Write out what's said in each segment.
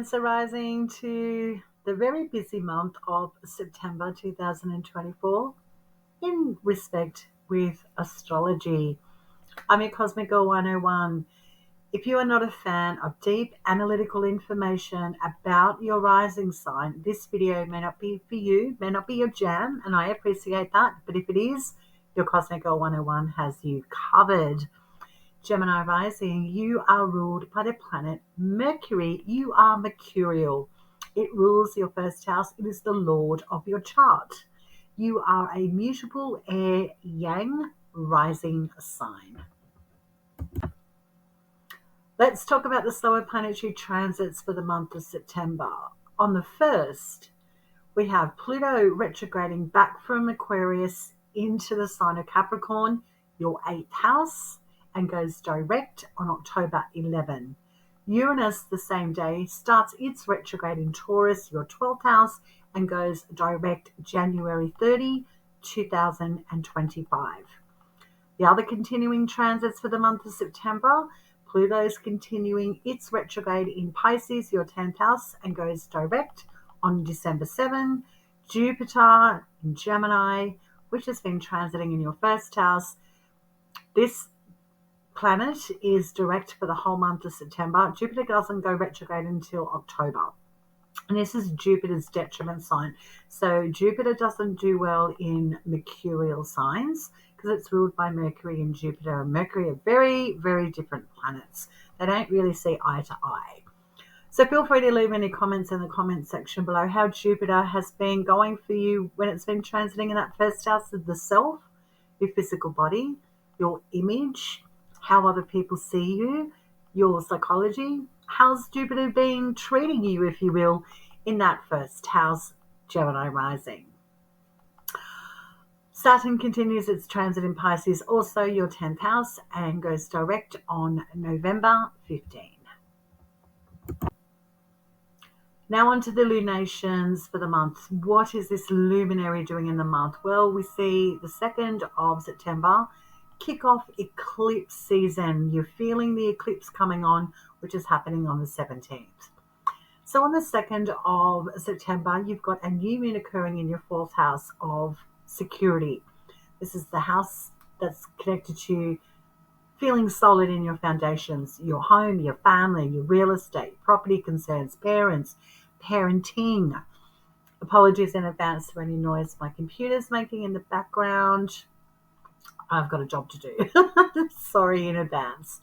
Cancer rising to the very busy month of September 2024 in respect with astrology. I'm your Cosmic Girl 101. If you are not a fan of deep analytical information about your rising sign, this video may not be for you, may not be your jam, and I appreciate that. But if it is, your Cosmic Girl 101 has you covered. Gemini rising, you are ruled by the planet Mercury. You are mercurial. It rules your first house. It is the lord of your chart. You are a mutable air yang rising sign. Let's talk about the slower planetary transits for the month of September. On the 1st, we have Pluto retrograding back from Aquarius into the sign of Capricorn, your 8th house, and goes direct on October 11. Uranus, the same day, starts its retrograde in Taurus, your 12th house, and goes direct January 30, 2025. The other continuing transits for the month of September, Pluto's continuing its retrograde in Pisces, your 10th house, and goes direct on December 7. Jupiter in Gemini, which has been transiting in your first house. This planet is direct for the whole month of September. Jupiter doesn't go retrograde until October. And this is Jupiter's detriment sign. So Jupiter doesn't do well in mercurial signs because it's ruled by Mercury and Jupiter. And Mercury are very, very different planets. They don't really see eye to eye. So feel free to leave any comments in the comment section below how Jupiter has been going for you when it's been transiting in that first house of the self, your physical body, your image, how other people see you, your psychology. How's Jupiter been treating you, if you will, in that first house, Gemini rising? Saturn continues its transit in Pisces, also your 10th house, and goes direct on November 15. Now on to the lunations for the month. What is this luminary doing in the month? Well, we see the 2nd of September kick off eclipse season. You're feeling the eclipse coming on, which is happening on the 17th. So on the 2nd of September, you've got a new moon occurring in your 4th house of security. This is the house that's connected to feeling solid in your foundations, your home, your family, your real estate, property concerns, parents, parenting. Apologies in advance for any noise my computer's making in the background. I've got a job to do. Sorry in advance.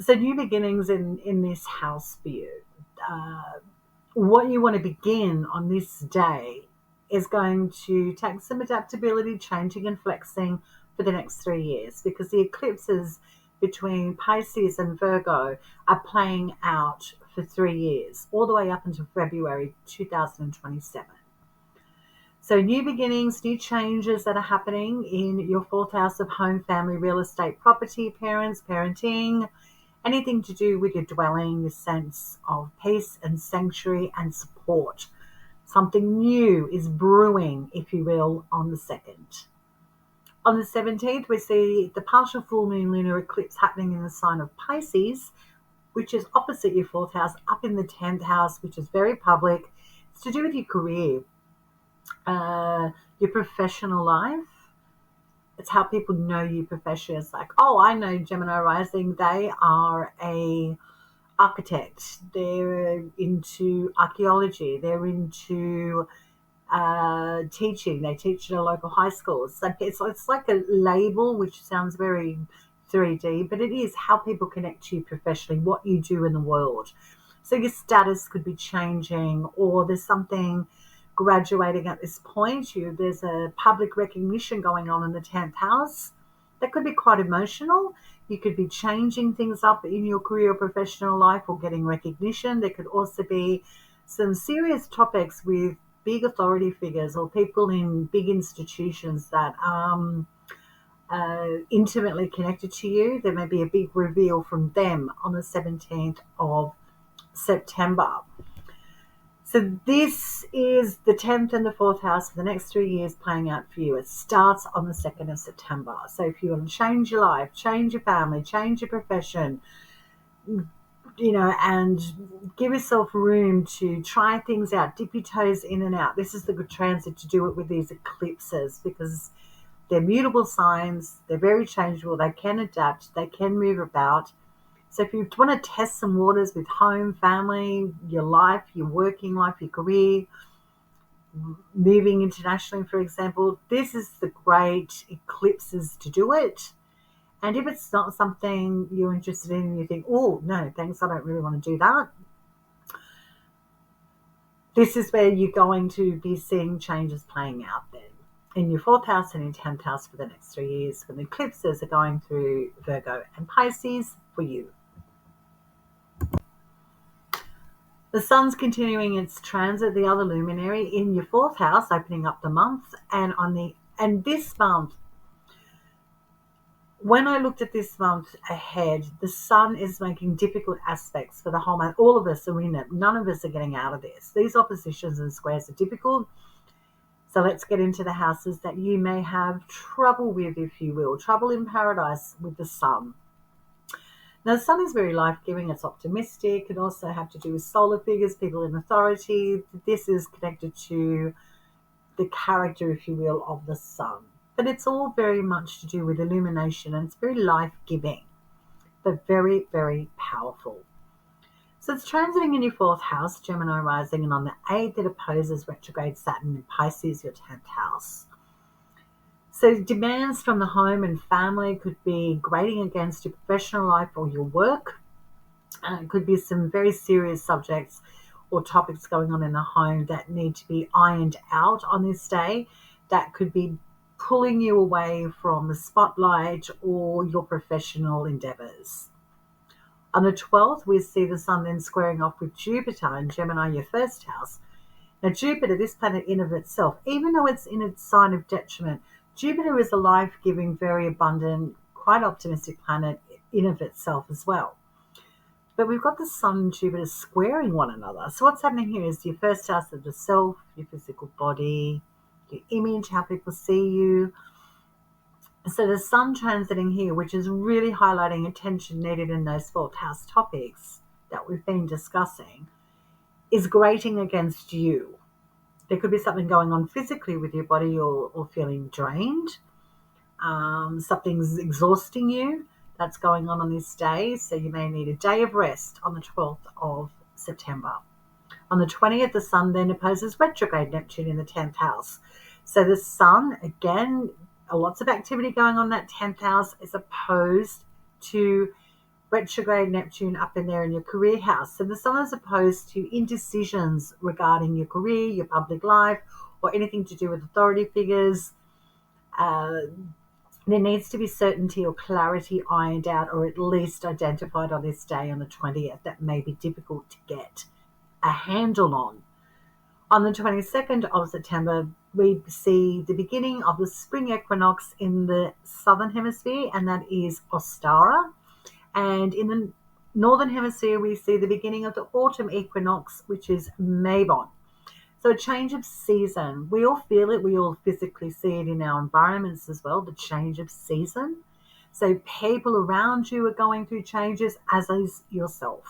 So new beginnings in this house for you. What you want to begin on this day is going to take some adaptability, changing and flexing for the next 3 years, because the eclipses between Pisces and Virgo are playing out for 3 years, all the way up until February 2027. So new beginnings, new changes that are happening in your 4th house of home, family, real estate, property, parents, parenting, anything to do with your dwelling, your sense of peace and sanctuary and support. Something new is brewing, if you will, on the 2nd. On the 17th, we see the partial full moon lunar eclipse happening in the sign of Pisces, which is opposite your 4th house, up in the 10th house, which is very public. It's to do with your career. Your professional life. It's how people know you professionally. It's like, oh, I know Gemini rising. They are a architect. They're into archaeology. They're into teaching. They teach at a local high school. It's like a label, which sounds very 3D, but it is how people connect to you professionally, what you do in the world. So your status could be changing, or there's something graduating at this point. There's a public recognition going on in the 10th house that could be quite emotional. You could be changing things up in your career or professional life, or getting recognition. There could also be some serious topics with big authority figures or people in big institutions that are intimately connected to you. There may be a big reveal from them on the 17th of September. So this is the 10th and the 4th house for the next 3 years playing out for you. It starts on the 2nd of September. So if you want to change your life, change your family, change your profession, and give yourself room to try things out, dip your toes in and out. This is the good transit to do it with these eclipses, because they're mutable signs, they're very changeable, they can adapt, they can move about. So if you want to test some waters with home, family, your life, your working life, your career, moving internationally, for example, this is the great eclipses to do it. And if it's not something you're interested in and you think, oh, no, thanks, I don't really want to do that, this is where you're going to be seeing changes playing out then in your 4th house and in 10th house for the next 3 years, when the eclipses are going through Virgo and Pisces for you. The sun's continuing its transit, the other luminary, in your 4th house, opening up the month. And this month, when I looked at this month ahead, the sun is making difficult aspects for the whole month. All of us are in it. None of us are getting out of this. These oppositions and squares are difficult. So let's get into the houses that you may have trouble with, if you will. Trouble in paradise with the sun. Now, the sun is very life-giving. It's optimistic. It can also have to do with solar figures, people in authority. This is connected to the character, if you will, of the sun. But it's all very much to do with illumination, and it's very life-giving, but very, very powerful. So it's transiting in your 4th house, Gemini rising, and on the 8th it opposes retrograde Saturn in Pisces, your 10th house. So demands from the home and family could be grating against your professional life or your work. It could be some very serious subjects or topics going on in the home that need to be ironed out on this day. That could be pulling you away from the spotlight or your professional endeavours. On the 12th, we see the sun then squaring off with Jupiter in Gemini, your 1st house. Now, Jupiter, this planet in of itself, even though it's in its sign of detriment, Jupiter is a life-giving, very abundant, quite optimistic planet in of itself as well. But we've got the sun and Jupiter squaring one another. So what's happening here is your 1st house of the self, your physical body, your image, how people see you. So the sun transiting here, which is really highlighting attention needed in those 4th house topics that we've been discussing, is grating against you. There could be something going on physically with your body, or feeling drained. Something's exhausting you. That's going on this day. So you may need a day of rest on the 12th of September. On the 20th, the sun then opposes retrograde Neptune in the 10th house. So the sun, again, lots of activity going on in that 10th house, is opposed to retrograde Neptune up in there in your career house. So the sun is opposed to indecisions regarding your career, your public life, or anything to do with authority figures. There needs to be certainty or clarity ironed out, or at least identified on this day on the 20th, that may be difficult to get a handle on. On the 22nd of September, we see the beginning of the spring equinox in the southern hemisphere, and that is Ostara. And in the northern hemisphere, we see the beginning of the autumn equinox, which is Mabon. So a change of season. We all feel it. We all physically see it in our environments as well, the change of season. So people around you are going through changes, as is yourself.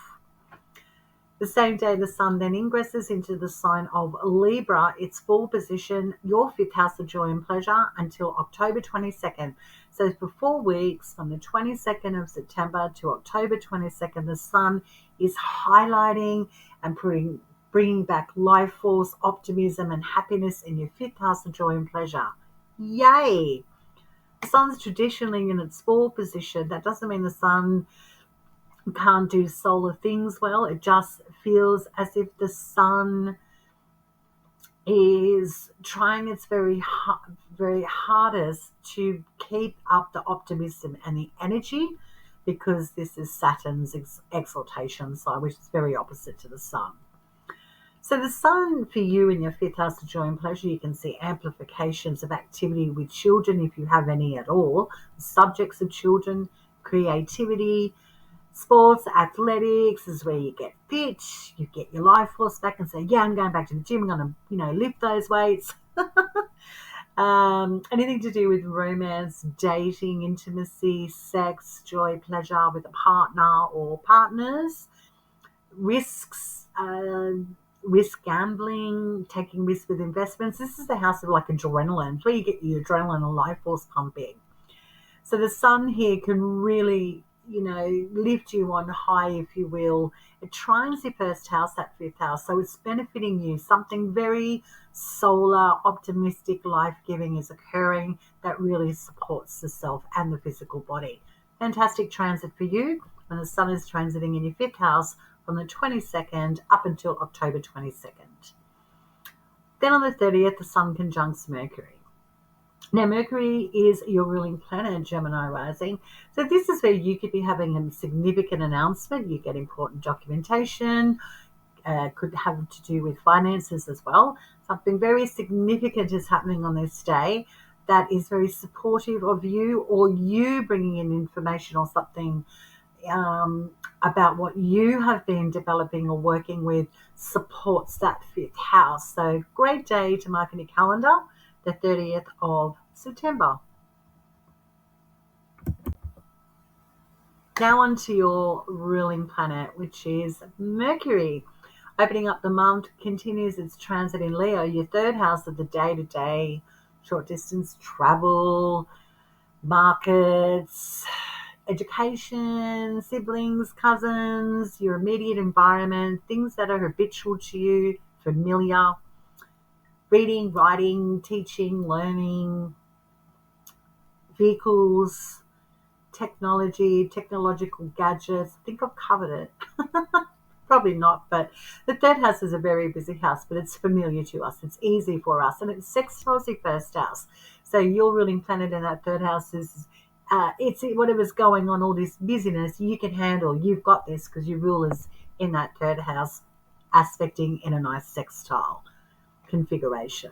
The same day, the sun then ingresses into the sign of Libra, its full position, your 5th house of joy and pleasure, until October 22nd. So for 4 weeks, from the 22nd of September to October 22nd, the sun is highlighting and bringing back life force, optimism and happiness in your 5th house of joy and pleasure. Yay! The sun's traditionally in its full position. That doesn't mean the sun can't do solar things well. It just feels as if the sun is trying its very hardest to keep up the optimism and the energy, because this is Saturn's exaltation sign, which is very opposite to the sun. So the sun for you in your 5th house of joy and pleasure, you can see amplifications of activity with children, if you have any at all, subjects of children, creativity, sports, athletics is where you get fit, you get your life force back and say, yeah, I'm going back to the gym, I'm going to, lift those weights. Anything to do with romance, dating, intimacy, sex, joy, pleasure with a partner or partners. risks, risk gambling, taking risks with investments. This is the house of like adrenaline. It's where you get your adrenaline and life force pumping. So the sun here can really, lift you on high, if you will. It trines your first house, that fifth house. So it's benefiting you. Something very solar, optimistic, life-giving is occurring that really supports the self and the physical body. Fantastic transit for you when the sun is transiting in your fifth house from the 22nd up until October 22nd. Then on the 30th, the sun conjuncts Mercury. Now, Mercury is your ruling planet, Gemini rising. So this is where you could be having a significant announcement. You get important documentation, could have to do with finances as well. Something very significant is happening on this day that is very supportive of you, or you bringing in information or something about what you have been developing or working with supports that fifth house. So great day to mark in your calendar, the 30th of September. Now on to your ruling planet, which is Mercury. Opening up the month, continues its transit in Leo, your third house of the day-to-day, short distance travel, markets, education, siblings, cousins, your immediate environment, things that are habitual to you, familiar, reading, writing, teaching, learning, vehicles, technology, technological gadgets. I think I've covered it. Probably not, but the third house is a very busy house, but it's familiar to us. It's easy for us, and it's sextiles your first house. So your ruling planet in that third house is, it's whatever's going on, all this busyness, you can handle. You've got this because your rule is in that third house, aspecting in a nice sextile configuration.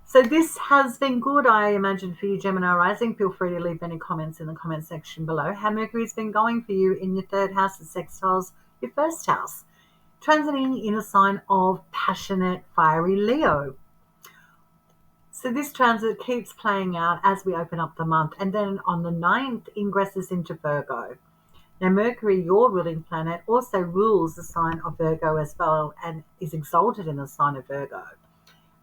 So this has been good, I imagine, for you, Gemini rising. Feel free to leave any comments in the comment section below. How Mercury's been going for you in your third house, of sextiles your first house, transiting in a sign of passionate, fiery Leo. So this transit keeps playing out as we open up the month, and then on the 9th, ingresses into Virgo. Now, Mercury, your ruling planet, also rules the sign of Virgo as well, and is exalted in the sign of Virgo.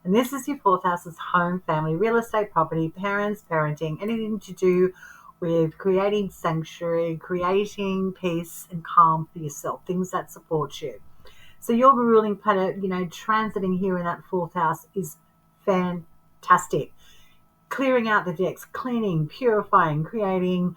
And this is your fourth house, is home, family, real estate, property, parents, parenting, anything to do with creating sanctuary, creating peace and calm for yourself, things that support you. So your ruling planet, transiting here in that fourth house is fantastic. Clearing out the decks, cleaning, purifying, creating,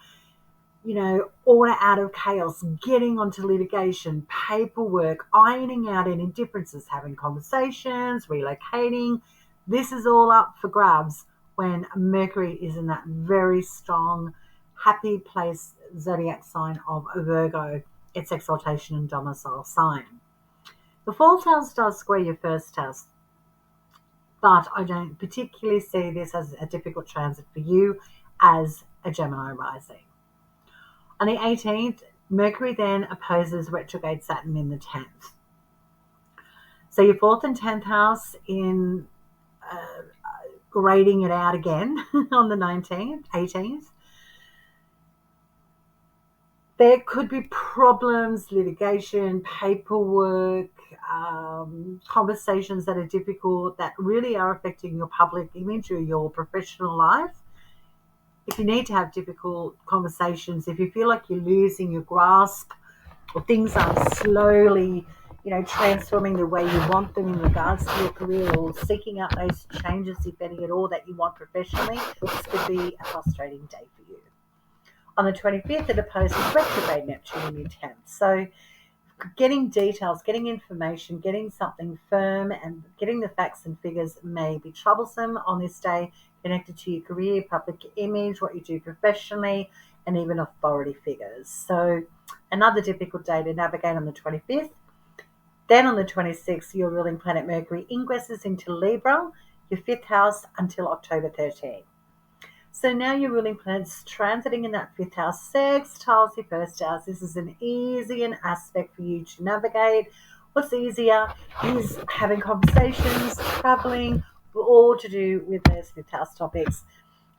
order out of chaos, getting onto litigation, paperwork, ironing out any differences, having conversations, relocating. This is all up for grabs when Mercury is in that very strong, happy place, zodiac sign of Virgo, its exaltation and domicile sign. The fourth house does square your first house, but I don't particularly see this as a difficult transit for you as a Gemini rising. On the 18th, Mercury then opposes retrograde Saturn in the 10th. So your 4th and 10th house in grading it out again on the 19th, 18th. There could be problems, litigation, paperwork, conversations that are difficult that really are affecting your public image or your professional life. If you need to have difficult conversations, if you feel like you're losing your grasp or things aren't slowly, transforming the way you want them in regards to your career, or seeking out those changes, if any at all, that you want professionally, this could be a frustrating day for you. On the 25th, it opposes retrograde Neptune in your 10th. So getting details, getting information, getting something firm and getting the facts and figures may be troublesome on this day, connected to your career, public image, what you do professionally, and even authority figures. So another difficult day to navigate on the 25th. Then on the 26th, your ruling planet Mercury ingresses into Libra, your fifth house, until October 13th. So now your ruling planet's transiting in that fifth house, sextiles your first house. This is an easy aspect for you to navigate. What's easier is having conversations, traveling, all to do with those fifth house topics.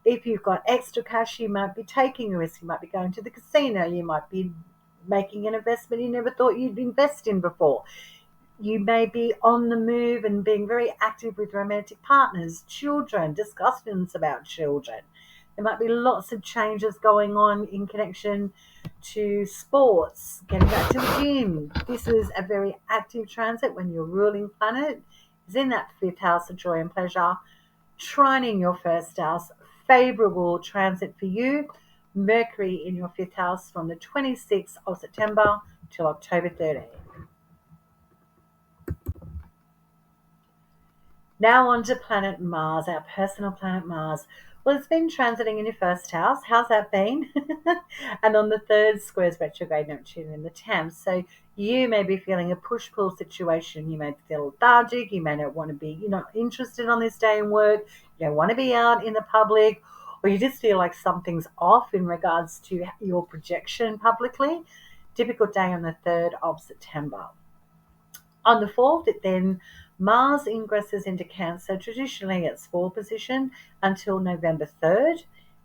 If you've got extra cash, you might be taking a risk. You might be going to the casino. You might be making an investment you never thought you'd invest in before. You may be on the move and being very active with romantic partners, children, discussions about children. There might be lots of changes going on in connection to sports, getting back to the gym. This is a very active transit when your ruling planet is in that fifth house of joy and pleasure, trining your first house. Favorable transit for you. Mercury in your fifth house from the 26th of September till October 13th. Now on to planet Mars, our personal planet Mars. Well, it's been transiting in your first house. How's that been? And on the third squares retrograde Neptune in the 10th. So you may be feeling a push-pull situation. You may feel lethargic. You may not want to be, interested on this day in work. You don't want to be out in the public, or you just feel like something's off in regards to your projection publicly. Typical day on the 3rd of September. On the 4th, then Mars ingresses into Cancer, traditionally its fall position, until November 3rd.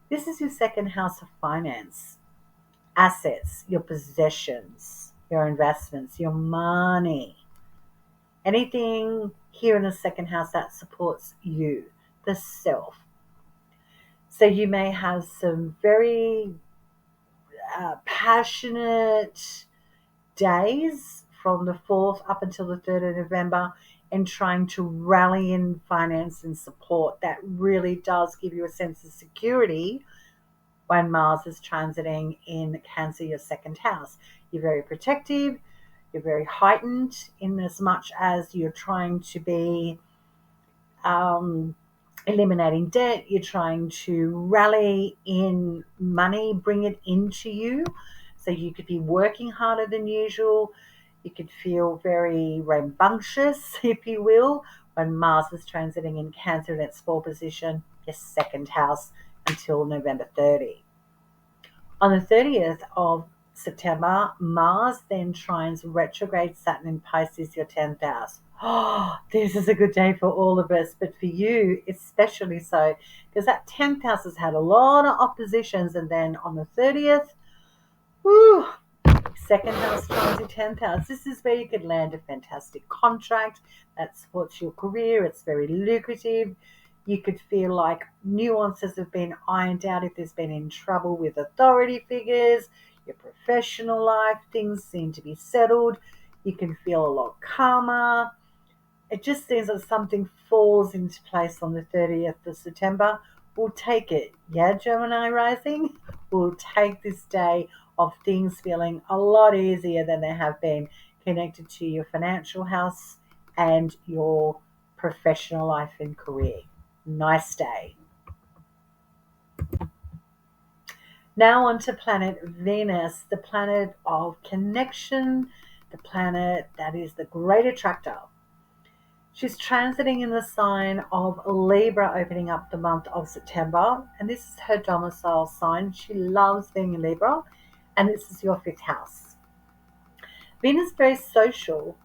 This is your second house of finance, assets, your possessions, your investments, your money. Anything here in the second house that supports you, the self. So you may have some very passionate days from the 4th up until the 3rd of November and trying to rally in finance and support. That really does give you a sense of security when Mars is transiting in Cancer, your second house. You're very protective, you're very heightened in as much as you're trying to be eliminating debt, you're trying to rally in money, bring it into you. So you could be working harder than usual. You could feel very rambunctious, if you will, when Mars is transiting in Cancer in its fall position, your second house, until November 30. On the 30th of September, Mars then trines retrograde Saturn in Pisces, your 10th house. Oh, this is a good day for all of us, but for you, especially so, because that 10th house has had a lot of oppositions, and then on the 30th, whoo, second house trines 10th house. This is where you could land a fantastic contract that supports your career. It's very lucrative. You could feel like nuances have been ironed out if there's been in trouble with authority figures. Your professional life, things seem to be settled. You can feel a lot calmer. It just seems that something falls into place on the 30th of September. We'll take it. Yeah, Gemini rising? We'll take this day of things feeling a lot easier than they have been, connected to your financial house and your professional life and career. Nice day. Now on to planet Venus, the planet of connection, the planet that is the great attractor. She's transiting in the sign of Libra, opening up the month of September, and this is her domicile sign. She loves being in Libra, and this is your fifth house. Venus is very social.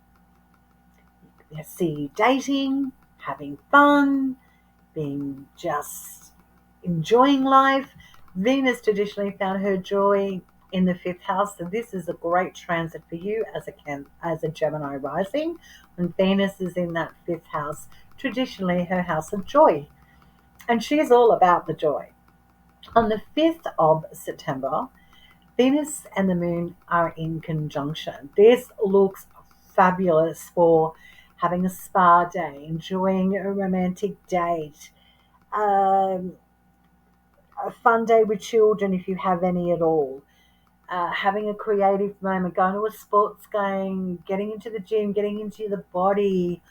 You see you dating, having fun, being just enjoying life. Venus traditionally found her joy in the fifth house, so this is a great transit for you as a Gemini rising. When Venus is in that fifth house, traditionally her house of joy, and she's all about the joy. On the 5th of September, Venus and the Moon are in conjunction. This looks fabulous for having a spa day, enjoying a romantic date, a fun day with children if you have any at all, having a creative moment, going to a sports game, getting into the gym, getting into the body.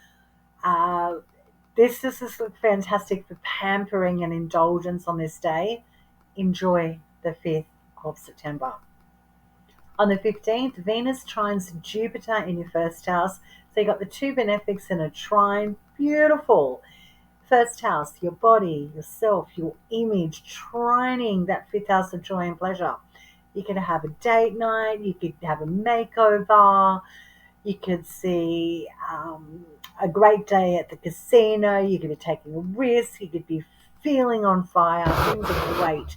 This is fantastic for pampering and indulgence on this day. Enjoy the 5th of September. On the 15th, Venus trines Jupiter in your first house. So you got the two benefics in a trine. Beautiful. First house, your body, yourself, your image, trining that fifth house of joy and pleasure. You could have a date night. You could have a makeover. You could see a great day at the casino. You could be taking a risk. You could be feeling on fire. Things are great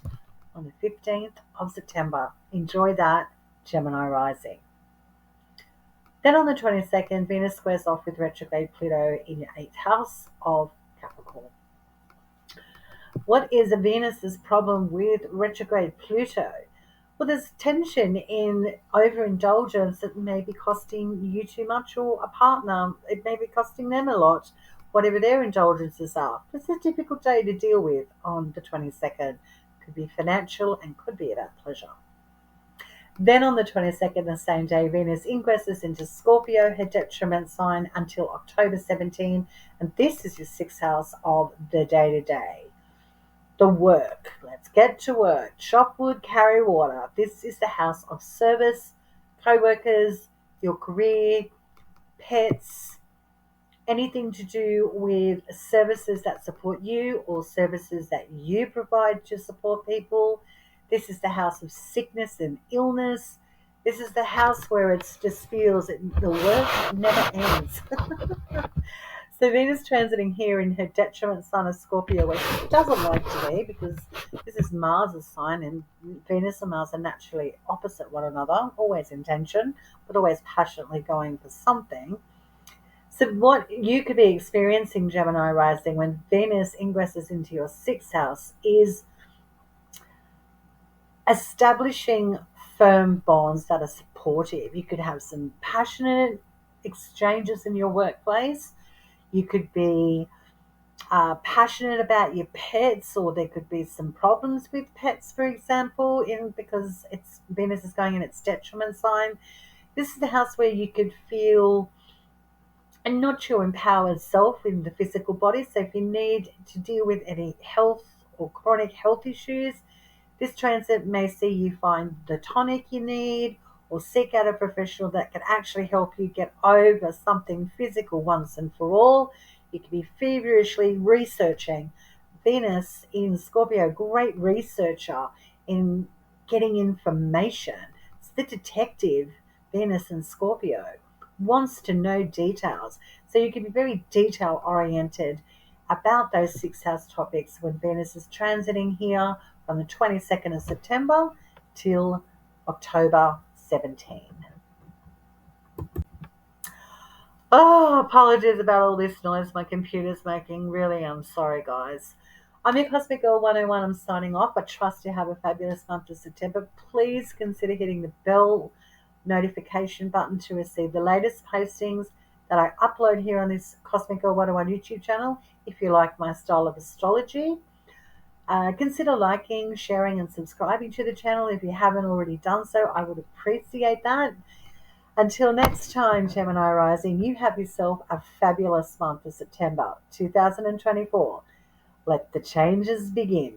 on the 15th of September. Enjoy that. Gemini rising. Then on the 22nd, Venus squares off with retrograde Pluto in your 8th house of Capricorn. What is Venus's problem with retrograde Pluto? Well, there's tension in overindulgence that may be costing you too much, or a partner. It may be costing them a lot, whatever their indulgences are. It's a difficult day to deal with on the 22nd. Could be financial and could be about pleasure. Then on the 22nd, the same day, Venus ingresses into Scorpio, her detriment sign, until October 17. And this is your 6th house of the day-to-day. The work. Let's get to work. Chop wood, carry water. This is the house of service, co-workers, your career, pets, anything to do with services that support you or services that you provide to support people. This is the house of sickness and illness. This is the house where it just feels the work never ends. So Venus transiting here in her detriment sign of Scorpio, where she doesn't like to be, because this is Mars's sign, and Venus and Mars are naturally opposite one another, always in tension, but always passionately going for something. So what you could be experiencing, Gemini rising, when Venus ingresses into your 6th house is establishing firm bonds that are supportive. You could have some passionate exchanges in your workplace. You could be passionate about your pets, or there could be some problems with pets, for example, because Venus is going in its detriment sign. This is the house where you could feel and not your empowered self in the physical body. So if you need to deal with any health or chronic health issues, this transit may see you find the tonic you need, or seek out a professional that can actually help you get over something physical once and for all. You can be feverishly researching. Venus in Scorpio, great researcher in getting information. It's the detective, Venus in Scorpio, wants to know details. So you can be very detail oriented about those 6th house topics when Venus is transiting here from the 22nd of September till October 17. Oh, apologies about all this noise my computer's making. Really, I'm sorry, guys. I'm your Cosmic Girl 101. I'm signing off. I trust you have a fabulous month of September. Please consider hitting the bell notification button to receive the latest postings that I upload here on this Cosmic Girl 101 YouTube channel. If you like my style of astrology, consider liking, sharing, and subscribing to the channel. If you haven't already done so, I would appreciate that. Until next time, Gemini rising, you have yourself a fabulous month of September 2024. Let the changes begin.